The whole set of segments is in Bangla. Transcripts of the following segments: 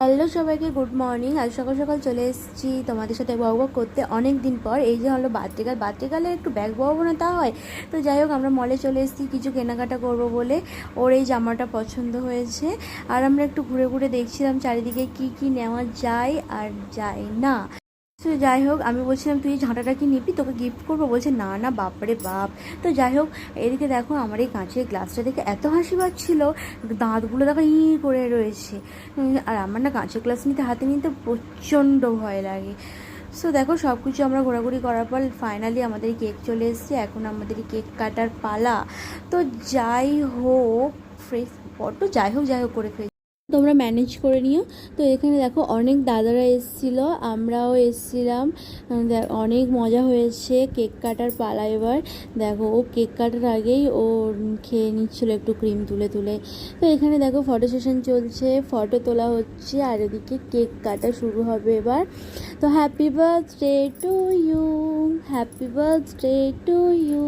হ্যালো সবাইকে, গুড মর্নিং। আজ সকাল সকাল চলে এসেছি তোমাদের সাথে ওয়াক করতে অনেক দিন পর। এই যে হলো বার্থডে একটু ব্যাগ বওয়াবো না তা হয়। তো যাই হোক, আমরা মলে চলে এসেছি কিছু কেনাকাটা করব বলে। ওর এই জামাটা পছন্দ হয়েছে আর আমরা একটু ঘুরে ঘুরে দেখছিলাম চারিদিকে কি কি নেওয়া যায় আর যায় না। তো যাই হোক, আমি বলছিলাম তুই ঝাঁটাটা কি নিবি, তোকে গিফট করবো। বলছে না না, বাপরে বাপ। তো যাই হোক, এদিকে দেখো আমার এই কাঁচের গ্লাসটা দেখে এত হাসি পাচ্ছিল, দাঁতগুলো দেখো ই করে রয়েছে। আর আমার না কাঁচের গ্লাস হাতে নিতে প্রচণ্ড ভয় লাগে। সো দেখো, সব কিছু আমরা ঘোরাঘুরি করার পর ফাইনালি আমাদের কেক চলে এসেছে। এখন আমাদের কেক কাটার পালা। তো যাই হোক, ফ্রেশ বড্ড যাই হোক করে ফেলেছি, তোমরা ম্যানেজ করে নিও। তো এখানে দেখো অনেক দাদারা এসেছিলো, আমরাও এসেছিলাম। অনেক মজা হয়েছে। কেক কাটার পালা এবার। দেখো, ও কেক কাটার আগেই ও খেয়ে নিচ্ছিলো একটু ক্রিম তুলে তুলে। তো এখানে দেখো ফটো সেশন চলছে, ফটো তোলা হচ্ছে আর এদিকে কেক কাটা শুরু হবে এবার। তো happy birthday to you, happy birthday to you.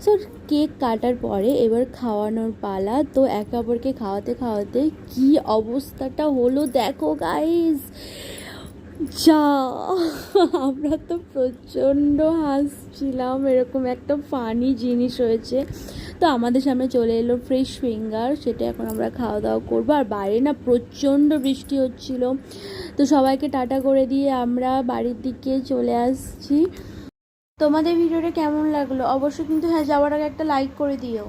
So cake কাটার পরে এবার খাওয়ানোর পালা। তো একে অপরকে খাওয়াতে খাওয়াতে কি অবস্থাটা হলো দেখো গাইস, যা আমরা তো প্রচণ্ড হাসছিলাম, এরকম একটা ফানি জিনিস হয়েছে। তো আমাদের সামনে চলে এলো ফ্রেশ ফিঙ্গার, সেটা এখন আমরা খাওয়া দাওয়া করবো। আর বাইরে না প্রচণ্ড বৃষ্টি হচ্ছিল। তো সবাইকে টাটা করে দিয়ে আমরা বাড়ির দিকে চলে আসছি। তোমাদের ভিডিওটা কেমন লাগলো অবশ্যই কিন্তু, হ্যাঁ, যাওয়ার আগে একটা লাইক করে দিও।